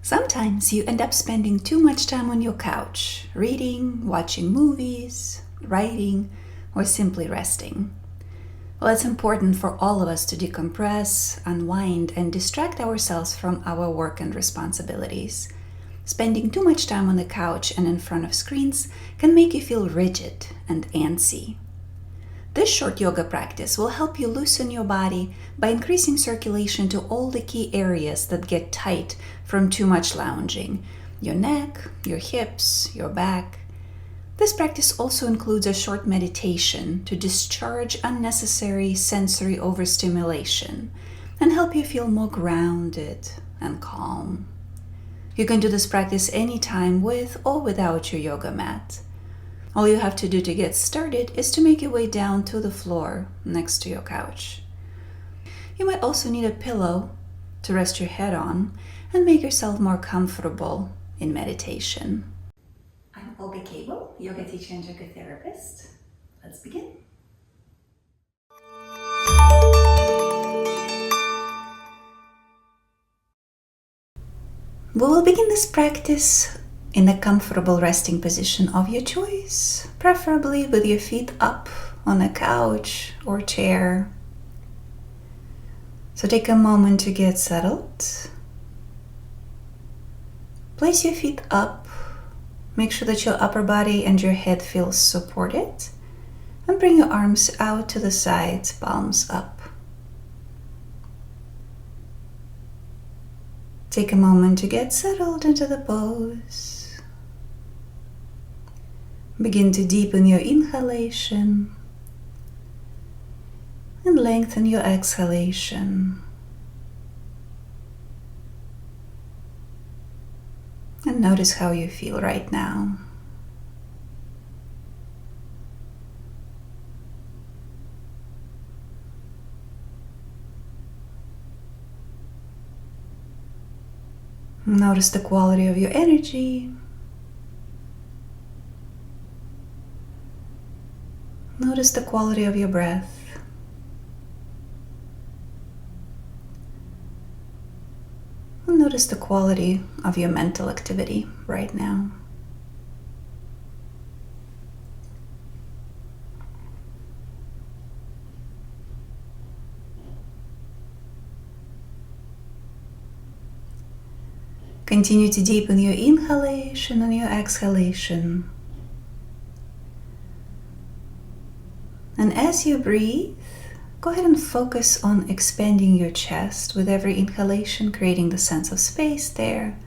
Sometimes you end up spending too much time on your couch, reading, watching movies, writing, or simply resting. Well, it's important for all of us to decompress, unwind, and distract ourselves from our work and responsibilities. Spending too much time on the couch and in front of screens can make you feel rigid and antsy. This short yoga practice will help you loosen your body by increasing circulation to all the key areas that get tight from too much lounging: your neck, your hips, your back. This practice also includes a short meditation to discharge unnecessary sensory overstimulation and help you feel more grounded and calm. You can do this practice anytime with or without your yoga mat. All you have to do to get started is to make your way down to the floor next to your couch. You might also need a pillow to rest your head on and make yourself more comfortable in meditation. I'm Olga Cable, yoga teacher and yoga therapist. Let's begin. We will begin this practice in a comfortable resting position of your choice, preferably with your feet up on a couch or chair. So take a moment to get settled. Place your feet up. Make sure that your upper body and your head feel supported, and bring your arms out to the sides, palms up. Take a moment to get settled into the pose. Begin to deepen your inhalation and lengthen your exhalation. And notice how you feel right now. Notice the quality of your energy. Notice the quality of your breath. And notice the quality of your mental activity right now. Continue to deepen your inhalation and your exhalation. And as you breathe, go ahead and focus on expanding your chest with every inhalation, creating the sense of space there.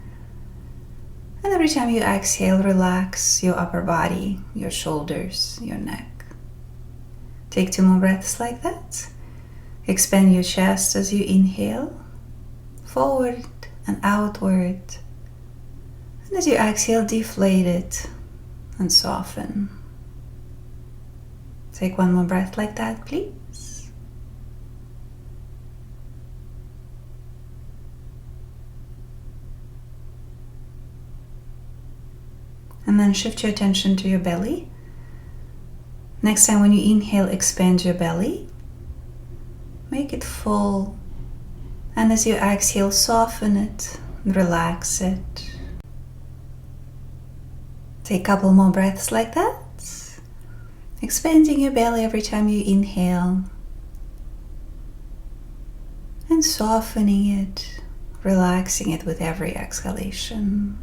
And every time you exhale, relax your upper body, your shoulders, your neck. Take 2 more breaths like that. Expand your chest as you inhale, forward and outward. And as you exhale, deflate it and soften. Take 1 more breath like that, please. And then shift your attention to your belly. Next time when you inhale, expand your belly. Make it full. And as you exhale, soften it and relax it. Take a couple more breaths like that. Expanding your belly every time you inhale. And softening it, relaxing it with every exhalation.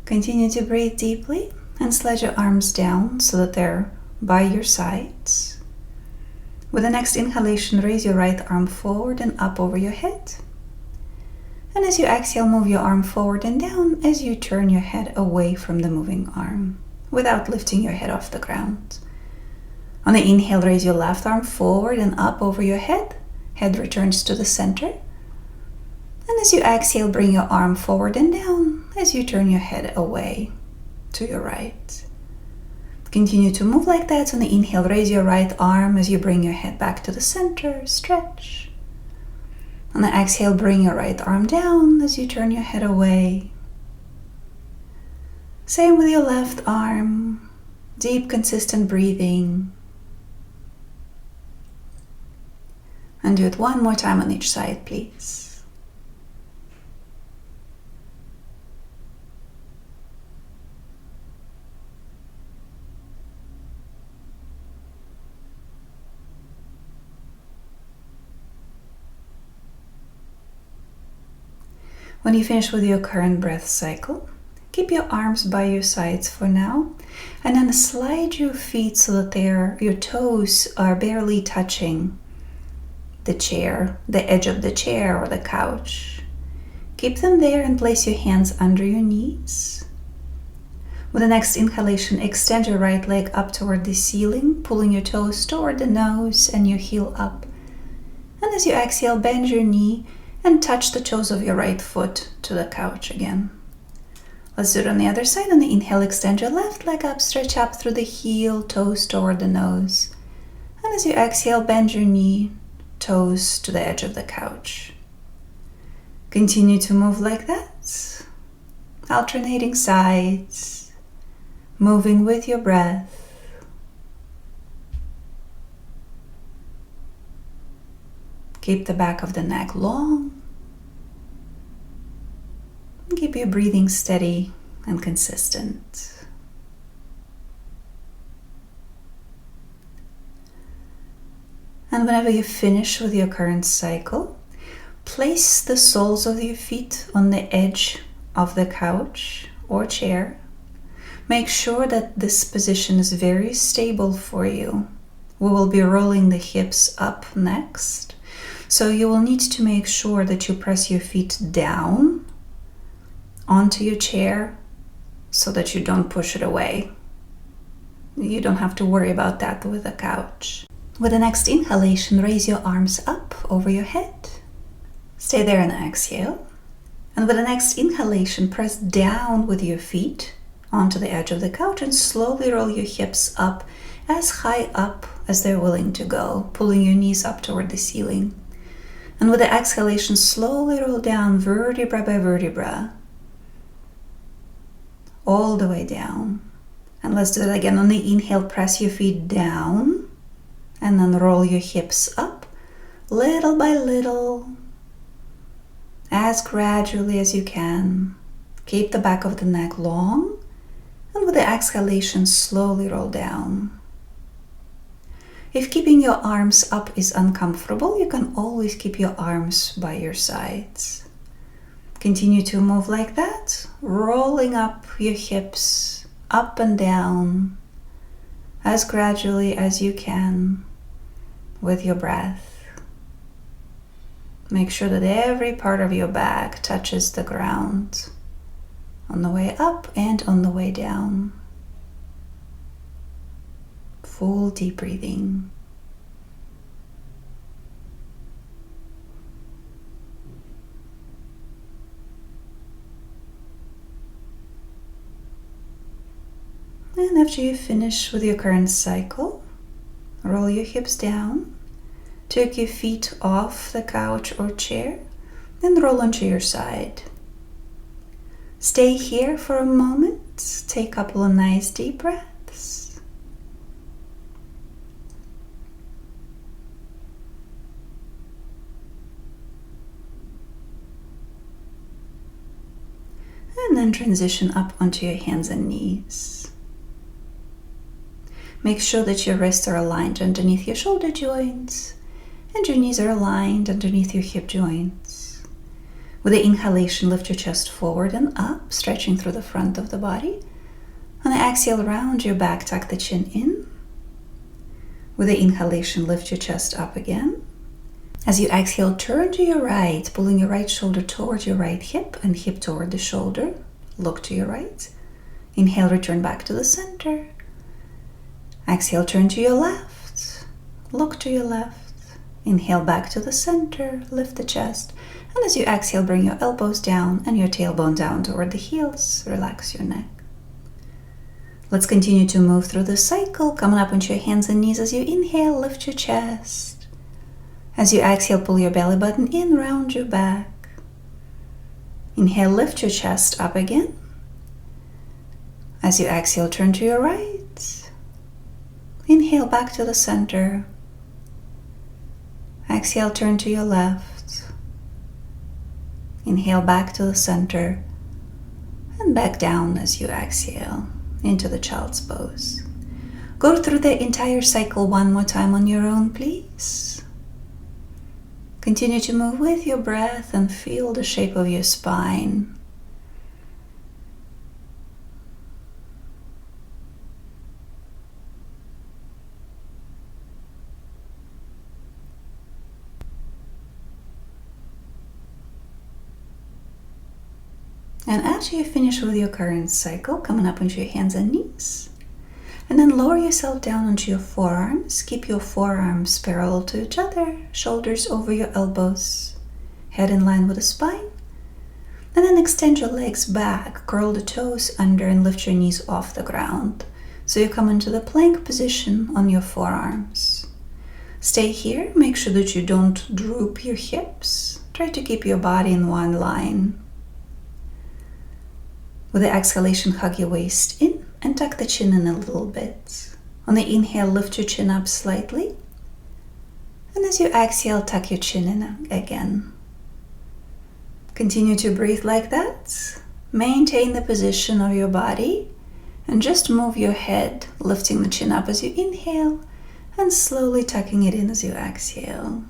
Continue to breathe deeply and slide your arms down so that they're by your sides. With the next inhalation, raise your right arm forward and up over your head. And as you exhale, move your arm forward and down as you turn your head away from the moving arm without lifting your head off the ground. On the inhale, raise your left arm forward and up over your head. Head returns to the center. And as you exhale, bring your arm forward and down as you turn your head away to your right. Continue to move like that. On the inhale, raise your right arm as you bring your head back to the center, stretch. On the exhale, bring your right arm down as you turn your head away. Same with your left arm. Deep, consistent breathing. And do it one more time on each side, please. When you finish with your current breath cycle, keep your arms by your sides for now, and then slide your feet so that your toes are barely touching the chair, the edge of the chair or the couch. Keep them there and place your hands under your knees. With the next inhalation, extend your right leg up toward the ceiling, pulling your toes toward the nose and your heel up. And as you exhale, bend your knee and touch the toes of your right foot to the couch again. Let's do it on the other side. On the inhale, extend your left leg up, stretch up through the heel, toes toward the nose. And as you exhale, bend your knee, toes to the edge of the couch. Continue to move like that, alternating sides, moving with your breath. Keep the back of the neck long. Keep your breathing steady and consistent. And whenever you finish with your current cycle, place the soles of your feet on the edge of the couch or chair. Make sure that this position is very stable for you. We will be rolling the hips up next. So you will need to make sure that you press your feet down onto your chair so that you don't push it away. You don't have to worry about that with the couch. With the next inhalation, raise your arms up over your head. Stay there and exhale. And with the next inhalation, press down with your feet onto the edge of the couch and slowly roll your hips up as high up as they're willing to go, pulling your knees up toward the ceiling. And with the exhalation, slowly roll down vertebra by vertebra, all the way down. And let's do it again. On the inhale, press your feet down and then roll your hips up little by little, as gradually as you can. Keep the back of the neck long, and with the exhalation, slowly roll down. If keeping your arms up is uncomfortable, you can always keep your arms by your sides. Continue to move like that, rolling up your hips up and down as gradually as you can with your breath. Make sure that every part of your back touches the ground on the way up and on the way down. Full deep breathing. And after you finish with your current cycle, roll your hips down, take your feet off the couch or chair, and roll onto your side. Stay here for a moment, take a couple of nice deep breaths. And then transition up onto your hands and knees. Make sure that your wrists are aligned underneath your shoulder joints and your knees are aligned underneath your hip joints. With the inhalation, lift your chest forward and up, stretching through the front of the body. On the exhale, round your back, tuck the chin in. With the inhalation, lift your chest up again. As you exhale, turn to your right, pulling your right shoulder toward your right hip and hip toward the shoulder. Look to your right. Inhale, return back to the center. Exhale, turn to your left. Look to your left. Inhale back to the center, lift the chest. And as you exhale, bring your elbows down and your tailbone down toward the heels. Relax your neck. Let's continue to move through the cycle, coming up onto your hands and knees. As you inhale, lift your chest. As you exhale, pull your belly button in, round your back. Inhale, lift your chest up again. As you exhale, turn to your right. Inhale back to the center. Exhale, turn to your left. Inhale back to the center. And back down as you exhale into the child's pose. Go through the entire cycle one more time on your own, please. Continue to move with your breath and feel the shape of your spine. And after you finish with your current cycle, coming up onto your hands and knees. And then lower yourself down onto your forearms. Keep your forearms parallel to each other, shoulders over your elbows, head in line with the spine. And then extend your legs back, curl the toes under and lift your knees off the ground. So you come into the plank position on your forearms. Stay here, make sure that you don't droop your hips. Try to keep your body in one line. With the exhalation, hug your waist in and tuck the chin in a little bit. On the inhale, lift your chin up slightly. And as you exhale, tuck your chin in again. Continue to breathe like that. Maintain the position of your body and just move your head, lifting the chin up as you inhale and slowly tucking it in as you exhale.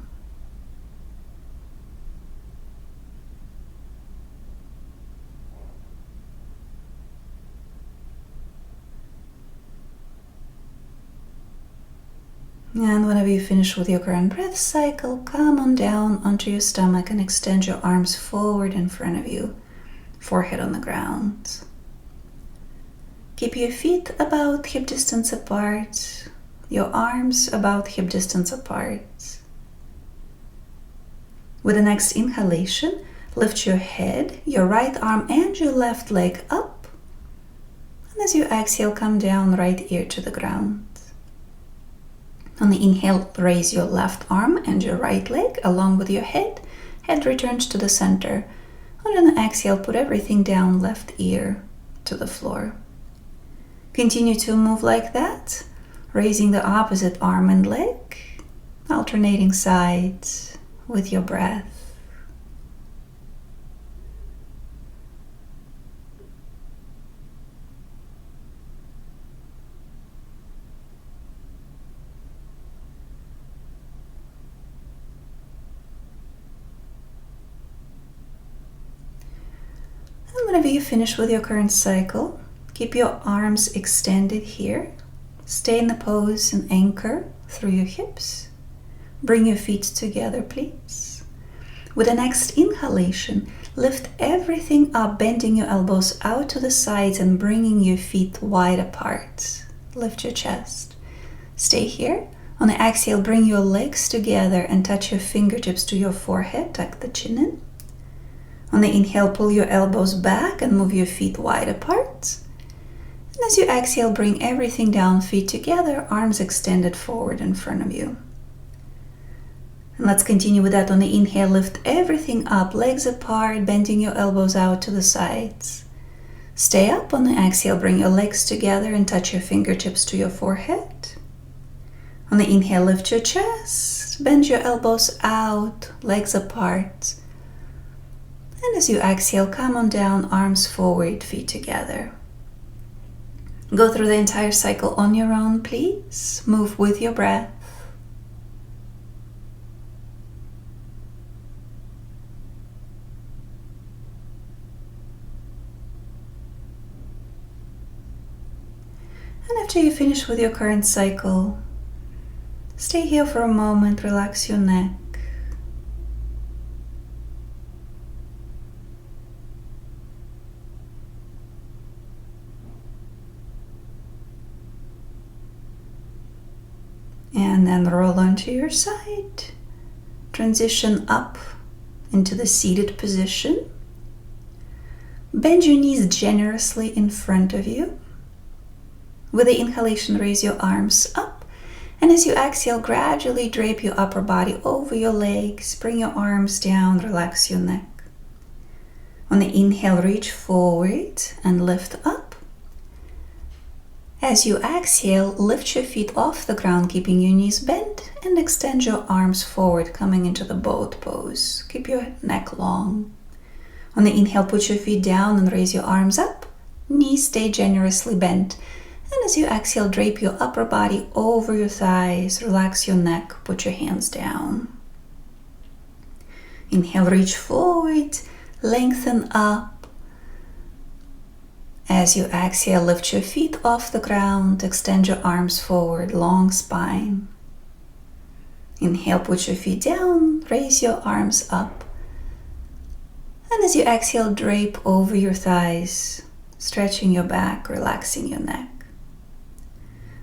And whenever you finish with your current breath cycle, come on down onto your stomach and extend your arms forward in front of you, forehead on the ground. Keep your feet about hip distance apart, your arms about hip distance apart. With the next inhalation, lift your head, your right arm and your left leg up. And as you exhale, come down, right ear to the ground. On the inhale, raise your left arm and your right leg along with your head. Head returns to the center. On the exhale, put everything down, left ear to the floor. Continue to move like that, raising the opposite arm and leg, alternating sides with your breath. Whenever you finish with your current cycle, keep your arms extended here. Stay in the pose and anchor through your hips. Bring your feet together, please. With the next inhalation, lift everything up, bending your elbows out to the sides and bringing your feet wide apart. Lift your chest. Stay here. On the exhale, bring your legs together and touch your fingertips to your forehead. Tuck the chin in. On the inhale, pull your elbows back and move your feet wide apart. And as you exhale, bring everything down, feet together, arms extended forward in front of you. And let's continue with that. On the inhale, lift everything up, legs apart, bending your elbows out to the sides. Stay up. On the exhale, bring your legs together and touch your fingertips to your forehead. On the inhale, lift your chest, bend your elbows out, legs apart. And as you exhale, come on down, arms forward, feet together. Go through the entire cycle on your own, please. Move with your breath. And after you finish with your current cycle, stay here for a moment, relax your neck. And then roll onto your side. Transition up into the seated position. Bend your knees generously in front of you. With the inhalation, raise your arms up. And as you exhale, gradually drape your upper body over your legs. Bring your arms down, relax your neck. On the inhale, reach forward and lift up. As you exhale, lift your feet off the ground, keeping your knees bent, and extend your arms forward, coming into the boat pose. Keep your neck long. On the inhale, put your feet down and raise your arms up. Knees stay generously bent. And as you exhale, drape your upper body over your thighs, relax your neck, put your hands down. Inhale, reach forward, lengthen up. As you exhale, lift your feet off the ground, extend your arms forward, long spine. Inhale, put your feet down, raise your arms up. And as you exhale, drape over your thighs, stretching your back, relaxing your neck.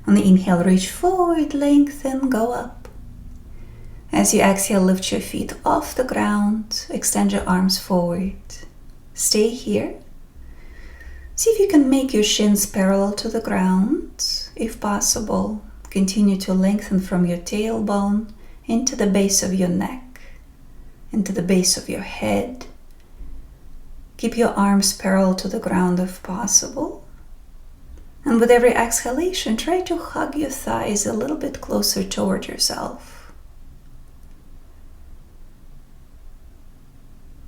On the inhale, reach forward, lengthen, go up. As you exhale, lift your feet off the ground, extend your arms forward. Stay here. See if you can make your shins parallel to the ground. If possible, continue to lengthen from your tailbone into the base of your neck, into the base of your head. Keep your arms parallel to the ground if possible. And with every exhalation, try to hug your thighs a little bit closer toward yourself.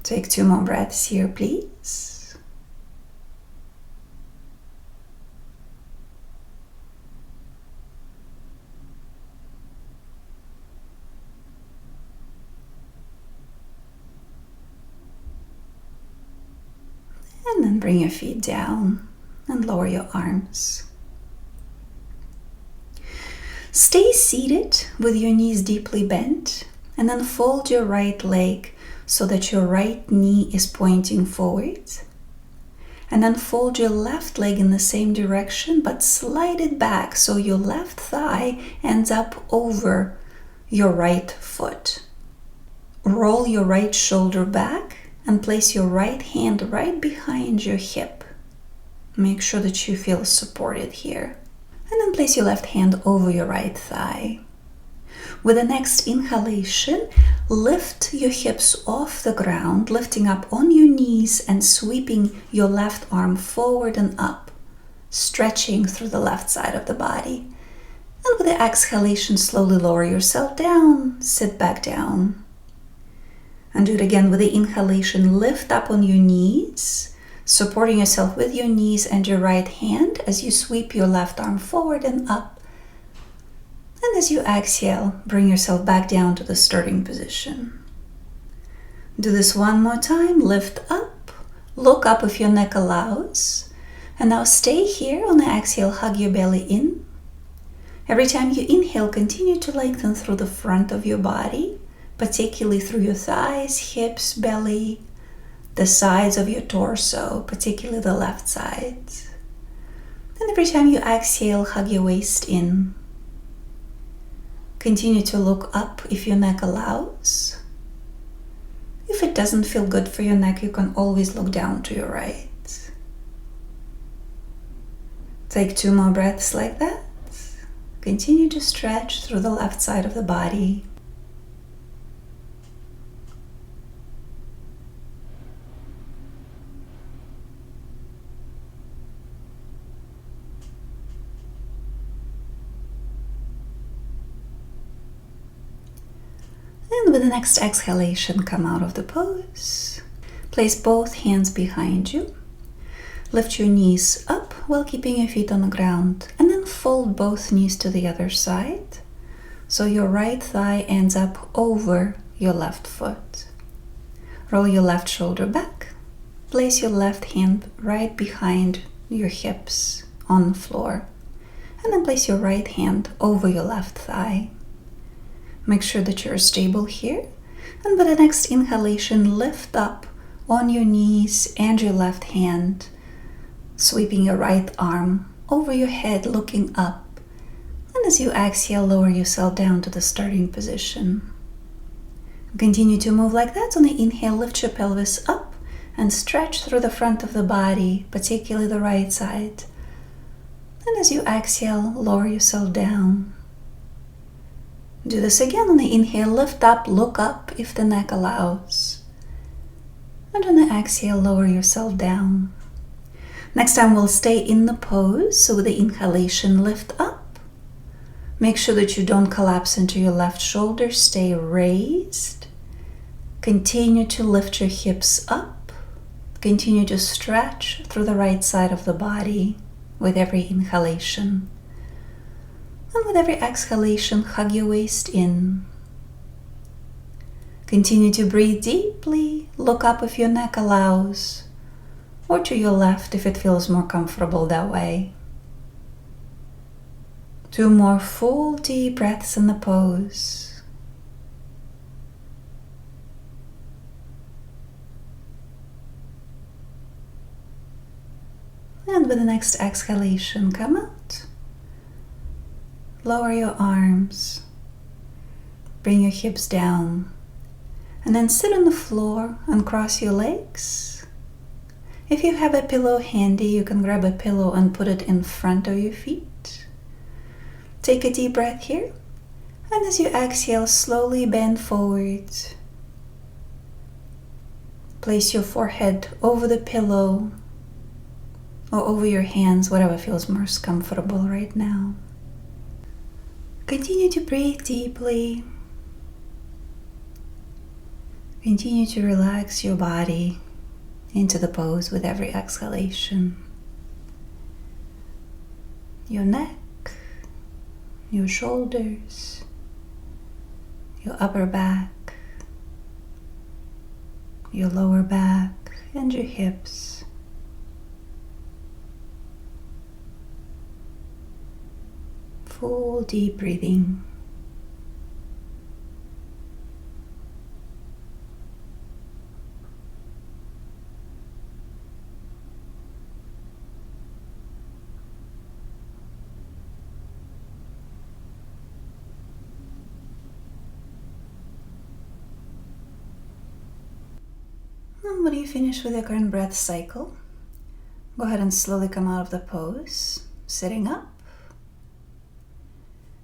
Take 2 more breaths here, please. And then bring your feet down and lower your arms. Stay seated with your knees deeply bent, and then fold your right leg so that your right knee is pointing forward. And then fold your left leg in the same direction, but slide it back so your left thigh ends up over your right foot. Roll your right shoulder back and place your right hand right behind your hip. Make sure that you feel supported here. And then place your left hand over your right thigh. With the next inhalation, lift your hips off the ground, lifting up on your knees and sweeping your left arm forward and up, stretching through the left side of the body. And with the exhalation, slowly lower yourself down, sit back down. And do it again with the inhalation, lift up on your knees, supporting yourself with your knees and your right hand as you sweep your left arm forward and up. And as you exhale, bring yourself back down to the starting position. Do this one more time. Lift up, look up if your neck allows. And now stay here. On the exhale, hug your belly in. Every time you inhale, continue to lengthen through the front of your body, particularly through your thighs, hips, belly, the sides of your torso, particularly the left side. And every time you exhale, hug your waist in. Continue to look up if your neck allows. If it doesn't feel good for your neck, you can always look down to your right. Take 2 more breaths like that. Continue to stretch through the left side of the body. And with the next exhalation, come out of the pose. Place both hands behind you. Lift your knees up while keeping your feet on the ground, and then fold both knees to the other side, so your right thigh ends up over your left foot. Roll your left shoulder back. Place your left hand right behind your hips on the floor, and then place your right hand over your left thigh. Make sure that you're stable here, and with the next inhalation, lift up on your knees and your left hand, sweeping your right arm over your head, looking up. And as you exhale, lower yourself down to the starting position. Continue to move like that. On the inhale, lift your pelvis up and stretch through the front of the body, particularly the right side. And as you exhale, lower yourself down. Do this again. On the inhale, lift up, look up if the neck allows. And on the exhale, lower yourself down. Next time we'll stay in the pose, so with the inhalation, lift up. Make sure that you don't collapse into your left shoulder, stay raised. Continue to lift your hips up. Continue to stretch through the right side of the body with every inhalation. And with every exhalation, hug your waist in. Continue to breathe deeply. Look up if your neck allows, or to your left if it feels more comfortable that way. 2 more full deep breaths in the pose. And with the next exhalation, come out. Lower your arms. Bring your hips down. And then sit on the floor and cross your legs. If you have a pillow handy, you can grab a pillow and put it in front of your feet. Take a deep breath here. And as you exhale, slowly bend forward. Place your forehead over the pillow or over your hands, whatever feels most comfortable right now. Continue to breathe deeply. Continue to relax your body into the pose with every exhalation. Your neck, your shoulders, your upper back, your lower back, and your hips. Full deep breathing. And when you finish with your current breath cycle, go ahead and slowly come out of the pose, sitting up.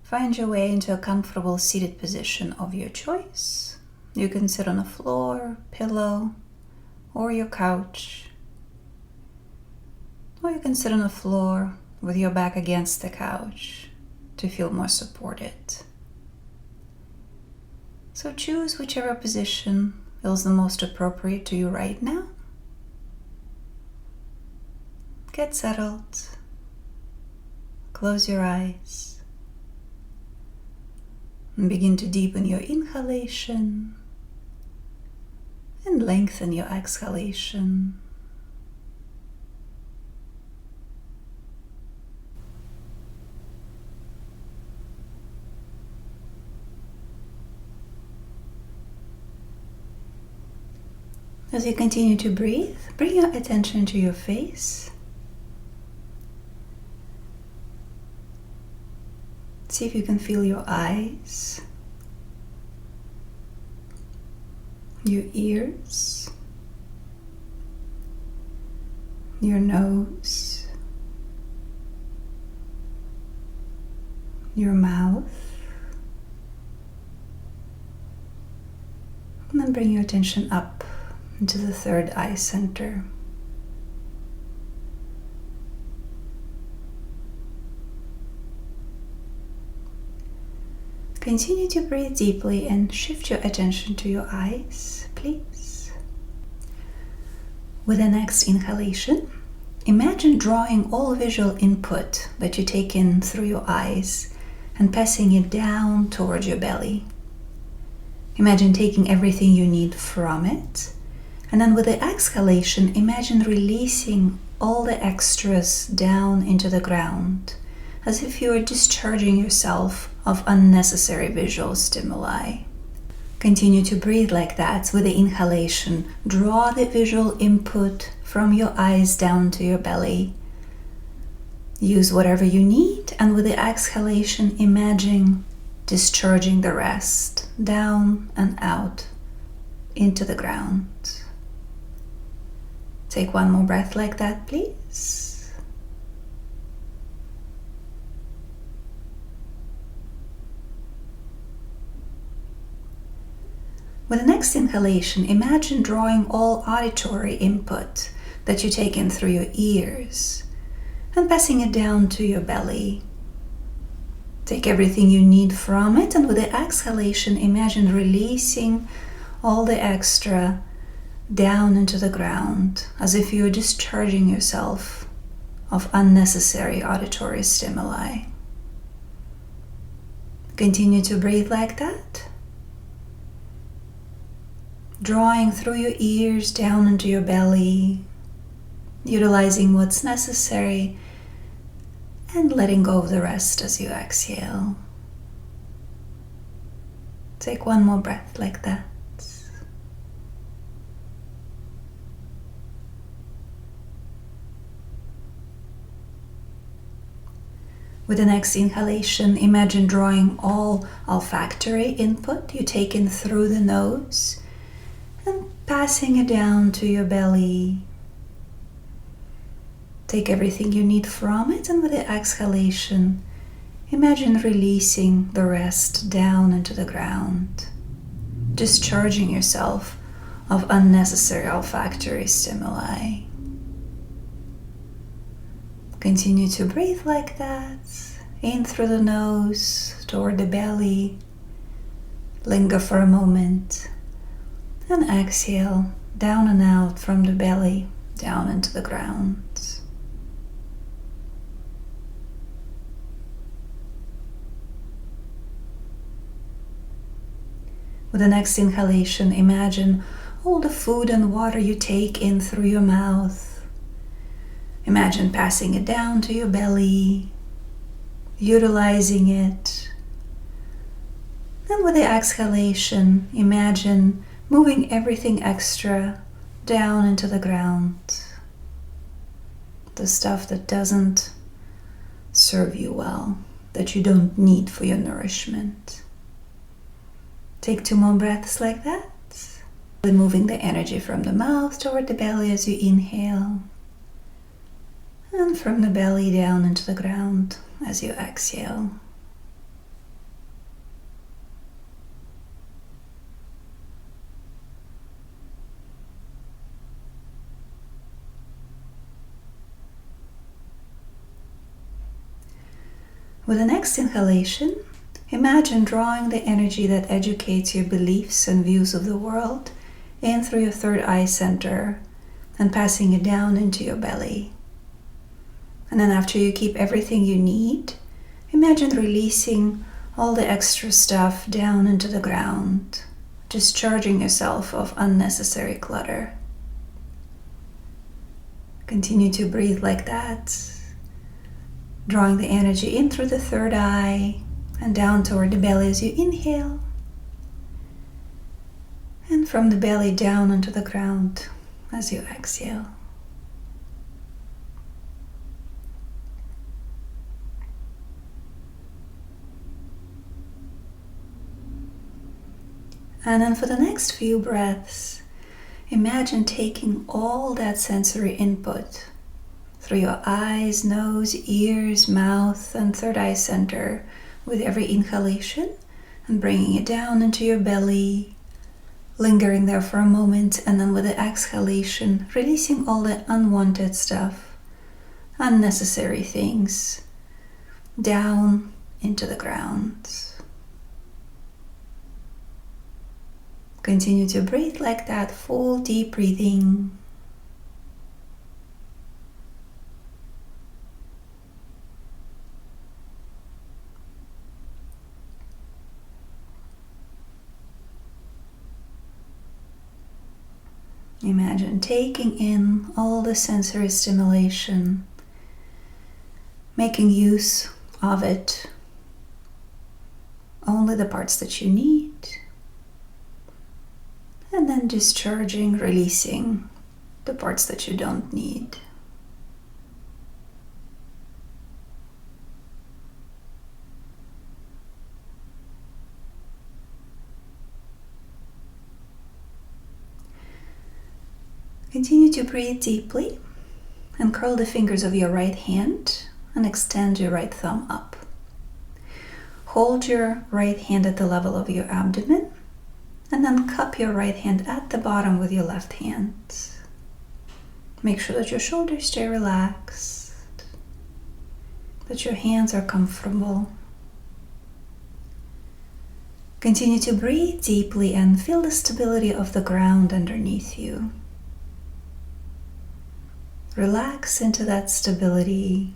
Find your way into a comfortable seated position of your choice. You can sit on a floor, pillow, or your couch. Or you can sit on the floor with your back against the couch to feel more supported. So choose whichever position feels the most appropriate to you right now. Get settled. Close your eyes. And begin to deepen your inhalation and lengthen your exhalation. As you continue to breathe, bring your attention to your face. See if you can feel your eyes, your ears, your nose, your mouth. And then bring your attention up into the third eye center. Continue to breathe deeply and shift your attention to your eyes, please. With the next inhalation, imagine drawing all visual input that you take in through your eyes and passing it down towards your belly. Imagine taking everything you need from it, and then with the exhalation, imagine releasing all the extras down into the ground, as if you were discharging yourself of unnecessary visual stimuli. Continue to breathe like that with the inhalation. Draw the visual input from your eyes down to your belly. Use whatever you need, and with the exhalation, imagine discharging the rest down and out into the ground. Take one more breath like that, please. With the next inhalation, imagine drawing all auditory input that you take in through your ears and passing it down to your belly. Take everything you need from it, and with the exhalation, imagine releasing all the extra down into the ground, as if you were discharging yourself of unnecessary auditory stimuli. Continue to breathe like that, drawing through your ears down into your belly, utilizing what's necessary and letting go of the rest as you exhale. Take one more breath like that. With the next inhalation, imagine drawing all olfactory input you take in through the nose and passing it down to your belly. Take everything you need from it, and with the exhalation, imagine releasing the rest down into the ground, discharging yourself of unnecessary olfactory stimuli. Continue to breathe like that, in through the nose, toward the belly. Linger for a moment, and exhale down and out from the belly, down into the ground. With the next inhalation, imagine all the food and water you take in through your mouth. Imagine passing it down to your belly, utilizing it. And with the exhalation, imagine moving everything extra down into the ground. The stuff that doesn't serve you well, that you don't need for your nourishment. Take 2 more breaths like that. Moving the energy from the mouth toward the belly as you inhale. And from the belly down into the ground as you exhale. With the next inhalation, imagine drawing the energy that educates your beliefs and views of the world in through your third eye center and passing it down into your belly. And then after you keep everything you need, imagine releasing all the extra stuff down into the ground, discharging yourself of unnecessary clutter. Continue to breathe like that, drawing the energy in through the third eye and down toward the belly as you inhale, and from the belly down into the ground as you exhale. And then for the next few breaths, imagine taking all that sensory input through your eyes, nose, ears, mouth, and third eye center with every inhalation and bringing it down into your belly, lingering there for a moment, and then with the exhalation, releasing all the unwanted stuff, unnecessary things, down into the ground. Continue to breathe like that, full deep breathing. Imagine taking in all the sensory stimulation, making use of it, only the parts that you need. And then discharging, releasing the parts that you don't need. Continue to breathe deeply and curl the fingers of your right hand and extend your right thumb up. Hold your right hand at the level of your abdomen and then cup your right hand at the bottom with your left hand. Make sure that your shoulders stay relaxed, that your hands are comfortable. Continue to breathe deeply and feel the stability of the ground underneath you. Relax into that stability,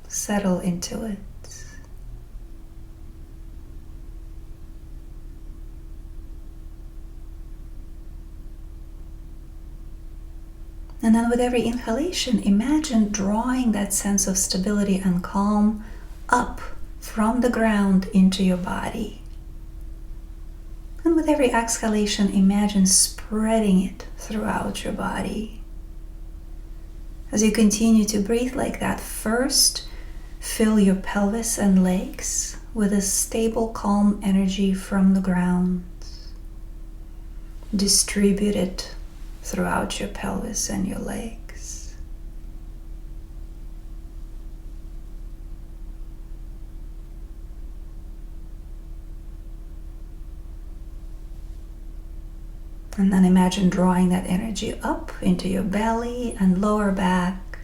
settle into it. And then with every inhalation, imagine drawing that sense of stability and calm up from the ground into your body. And with every exhalation, imagine spreading it throughout your body. As you continue to breathe like that, first fill your pelvis and legs with a stable, calm energy from the ground. Distribute it throughout your pelvis and your legs. And then imagine drawing that energy up into your belly and lower back.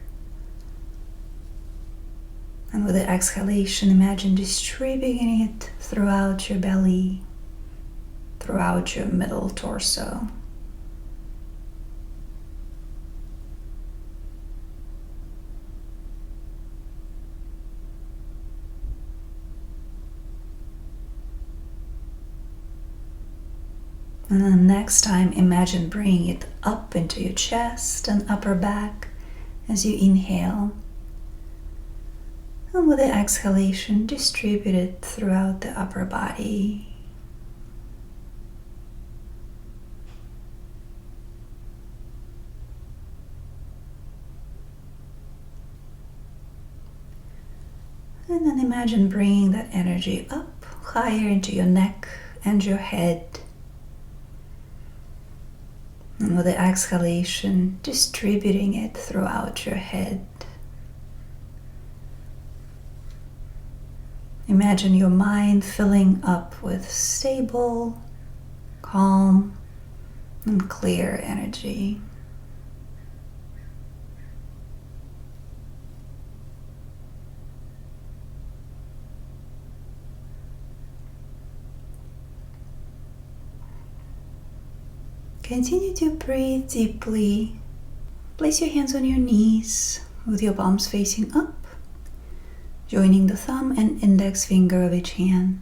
And with the exhalation, imagine distributing it throughout your belly, throughout your middle torso. And then next time, imagine bringing it up into your chest and upper back as you inhale. And with the exhalation, distribute it throughout the upper body. And then imagine bringing that energy up higher into your neck and your head. And with the exhalation, distributing it throughout your head. Imagine your mind filling up with stable, calm, and clear energy. Continue to breathe deeply. Place your hands on your knees with your palms facing up, joining the thumb and index finger of each hand.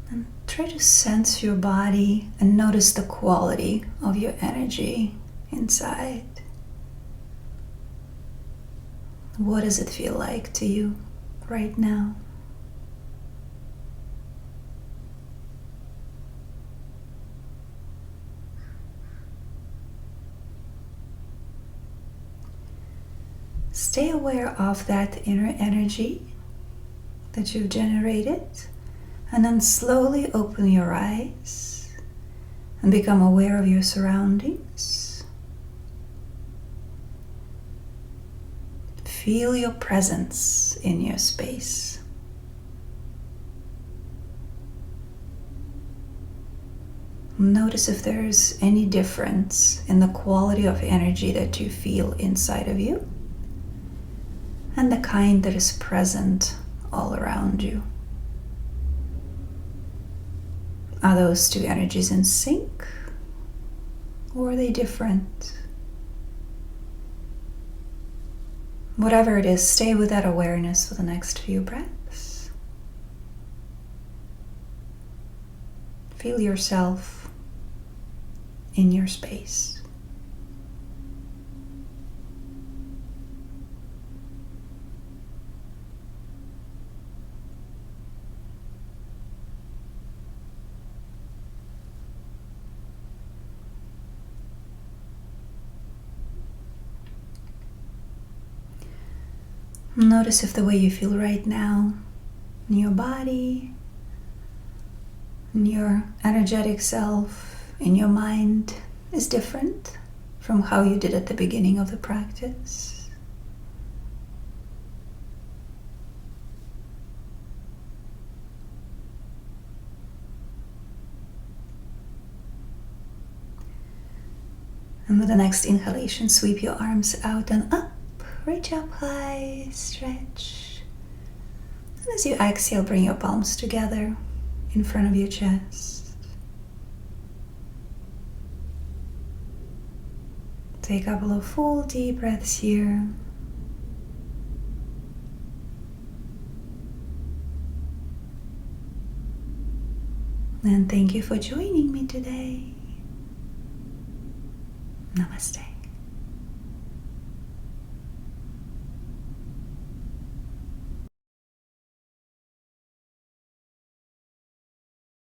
And try to sense your body and notice the quality of your energy inside. What does it feel like to you right now? Stay aware of that inner energy that you've generated, and then slowly open your eyes and become aware of your surroundings. Feel your presence in your space. Notice if there's any difference in the quality of energy that you feel inside of you and the kind that is present all around you. Are those two energies in sync, or are they different? Whatever it is, stay with that awareness for the next few breaths. Feel yourself in your space. Notice if the way you feel right now in your body, in your energetic self, in your mind is different from how you did at the beginning of the practice. And with the next inhalation, sweep your arms out and up. Reach up high, stretch. And as you exhale, bring your palms together in front of your chest. Take a couple of full deep breaths here. And thank you for joining me today. Namaste.